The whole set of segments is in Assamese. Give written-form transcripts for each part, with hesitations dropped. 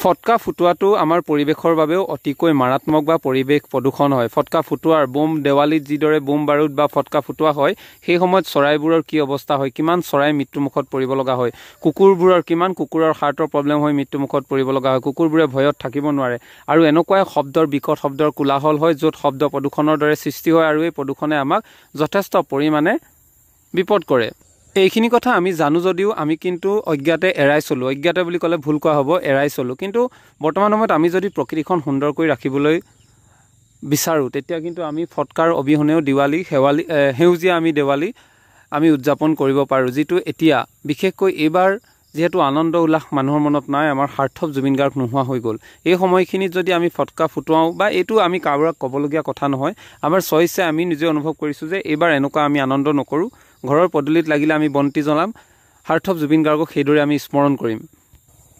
ফটকা ফুটোৱাটো আমাৰ পৰিৱেশৰ বাবেও অতিকৈ মাৰাত্মক বা পৰিৱেশ প্ৰদূষণ হয়। ফটকা ফুটোৱাৰ বোম দেৱালীত যিদৰে বোম বাৰুদ বা ফটকা ফুটোৱা হয়, সেই সময়ত চৰাইবোৰৰ কি অৱস্থা হয়, কিমান চৰাই মৃত্যুমুখত পৰিব লগা হয়, কুকুৰবোৰৰ কিমান কুকুৰৰ হাৰ্টৰ প্ৰব্লেম হৈ মৃত্যুমুখত পৰিব লগা হয়, কুকুৰবোৰে ভয়ত থাকিব নোৱাৰে আৰু এনেকুৱা শব্দৰ বিকট শব্দৰ কোলাহল হয় য'ত শব্দ প্ৰদূষণৰ দৰে সৃষ্টি হয় আৰু এই প্ৰদূষণে আমাক যথেষ্ট পৰিমাণে বিপদ কৰে। এইখিনি কথা আমি জানো যদিও আমি কিন্তু অজ্ঞাতে এৰাই চলোঁ। অজ্ঞাতে বুলি ক'লে ভুল কোৱা হ'ব, এৰাই চলোঁ। কিন্তু বৰ্তমান সময়ত আমি যদি প্ৰকৃতিখন সুন্দৰকৈ ৰাখিবলৈ বিচাৰোঁ তেতিয়া কিন্তু আমি ফটকাৰ অবিহনেও সেউজীয়া আমি দেৱালী আমি উদযাপন কৰিব পাৰোঁ, যিটো এতিয়া বিশেষকৈ এইবাৰ যিহেতু আনন্দ উল্লাস মানুহৰ মনত নাই, আমাৰ সাৰ্থক জুবিন গাৰ্গ নোহোৱা হৈ গ'ল। এই সময়খিনিত যদি আমি ফটকা ফুটুৱাওঁ বা এইটো আমি কাৰোবাক ক'বলগীয়া কথা নহয়, আমাৰ চইচে আমি নিজে অনুভৱ কৰিছোঁ যে এইবাৰ এনেকুৱা আমি আনন্দ নকৰোঁ। ঘৰৰ পদূলিত লাগিলে আমি বন্তি জ্বলাম, সাৰ্থক জুবিন গাৰ্গক সেইদৰে আমি স্মৰণ কৰিম।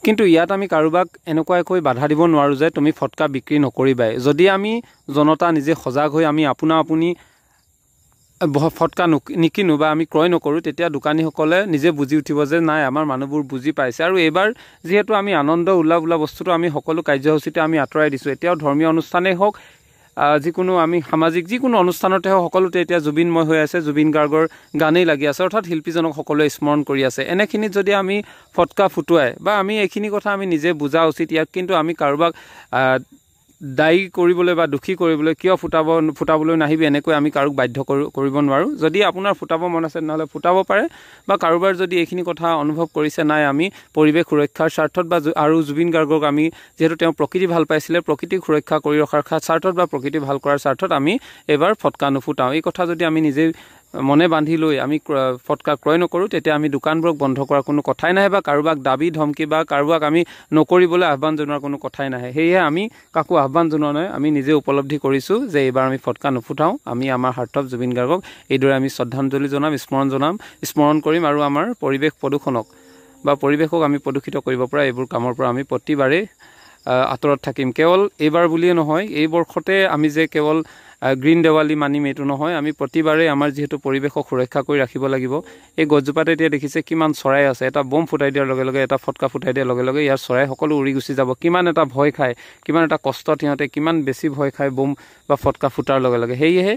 কিন্তু ইয়াত আমি কাৰোবাক এনেকুৱাকৈ বাধা দিব নোৱাৰোঁ যে তুমি ফটকা বিক্ৰী নকৰিবাই। যদি আমি জনতা নিজে সজাগ হৈ আমি আপুনি ফটকা নিকিনো বা আমি ক্ৰয় নকৰোঁ, তেতিয়া দোকানীসকলে নিজে বুজি উঠিব যে নাই আমাৰ মানুহবোৰ বুজি পাইছে। আৰু এইবাৰ যিহেতু আমি আনন্দ উল্লাস বোলা বস্তুটো আমি সকলো কাৰ্যসূচীতে আমি আঁতৰাই দিছোঁ। এতিয়াও ধৰ্মীয় অনুষ্ঠানেই হওক, যিকোনো আমি সামাজিক যিকোনো অনুষ্ঠানতে হওক, সকলোতে এতিয়া জুবিনময় হৈ আছে, জুবিন গাৰ্গৰ গানেই লাগি আছে, অৰ্থাৎ শিল্পীজনক সকলোৱে স্মৰণ কৰি আছে। এনেখিনিত যদি আমি ফটকা ফুটুৱাই বা আমি এইখিনি কথা আমি নিজে বুজা উচিত। ইয়াক কিন্তু আমি কাৰোবাক দায়ী কৰিবলৈ বা দোষী কৰিবলৈ কিয় ফুটাবলৈ নাহিবি এনেকৈ আমি কাৰোক বাধ্য কৰিব নোৱাৰোঁ। যদি আপোনাৰ ফুটাব মন আছে তেনেহ'লে ফুটাব পাৰে, বা কাৰোবাৰ যদি এইখিনি কথা অনুভৱ কৰিছে নাই আমি পৰিৱেশ সুৰক্ষাৰ স্বাৰ্থত বা আৰু জুবিন গাৰ্গক আমি যিহেতু তেওঁ প্ৰকৃতি ভাল পাইছিলে, প্ৰকৃতিক সুৰক্ষা কৰি ৰখাৰ স্বাৰ্থত বা প্ৰকৃতি ভাল কৰাৰ স্বাৰ্থত আমি এইবাৰ ফটকা নুফুটাওঁ। এই কথা যদি আমি নিজেই মনে বান্ধি লৈ আমি ফটকা ক্ৰয় নকৰোঁ, তেতিয়া আমি দোকানবোৰক বন্ধ কৰাৰ কোনো কথাই নাহে বা কাৰোবাক দাবী ধমকি বা কাৰোবাক আমি নকৰিবলৈ আহ্বান জনোৱাৰ কোনো কথাই নাহে। সেয়েহে আমি কাকো আহ্বান জনোৱা নাই, আমি নিজে উপলব্ধি কৰিছোঁ যে এইবাৰ আমি ফটকা নুফুটাওঁ। আমি আমাৰ সাৰ্থক জুবিন গাৰ্গক এইদৰে আমি শ্ৰদ্ধাঞ্জলি জনাম, স্মৰণ কৰিম আৰু আমাৰ পৰিৱেশ প্ৰদূষণক বা পৰিৱেশক আমি প্ৰদূষিত কৰিব পৰা এইবোৰ কামৰ পৰা আমি প্ৰতিবাৰেই আঁতৰত থাকিম। কেৱল এইবাৰ বুলিয়ে নহয়, এই বৰ্ষতে আমি যে কেৱল গ্ৰীণ দেৱালী মানিম এইটো নহয়, আমি প্ৰতিবাৰেই আমাৰ যিহেতু পৰিৱেশক সুৰক্ষা কৰি ৰাখিব লাগিব। এই গছজোপাতে এতিয়া দেখিছে কিমান চৰাই আছে, এটা বোম ফুটাই দিয়াৰ লগে লগে, এটা ফটকা ফুটাই দিয়াৰ লগে লগে ইয়াৰ চৰাই সকলো উৰি গুচি যাব। কিমান এটা ভয় খায়, কিমান এটা কষ্টত সিহঁতে কিমান বেছি ভয় খায় বোম বা ফটকা ফুটাৰ লগে লগে। সেয়েহে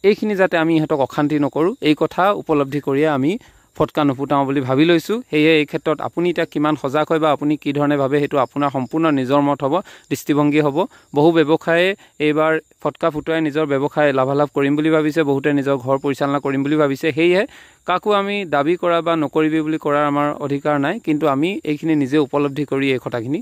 এইখিনি যাতে আমি ইহঁতক অশান্তি নকৰোঁ, এই কথা উপলব্ধি কৰিয়ে আমি ফটকা নুফুটাওঁ বুলি ভাবি লৈছোঁ। সেয়ে এই ক্ষেত্ৰত আপুনি এতিয়া কিমান সজাগ হয় বা আপুনি কি ধৰণে ভাবে সেইটো আপোনাৰ সম্পূৰ্ণ নিজৰ মত হ'ব, দৃষ্টিভংগী হ'ব। বহু ব্যৱসায়ে এইবাৰ ফটকা ফুটুৱাই নিজৰ ব্যৱসায় লাভালাভ কৰিম বুলি ভাবিছে, বহুতে নিজৰ ঘৰ পৰিচালনা কৰিম বুলি ভাবিছে। সেয়েহে কাকো আমি দাবী কৰা বা নকৰিবি বুলি কৰাৰ আমাৰ অধিকাৰ নাই, কিন্তু আমি এইখিনি নিজে উপলব্ধি কৰি এই কথাখিনি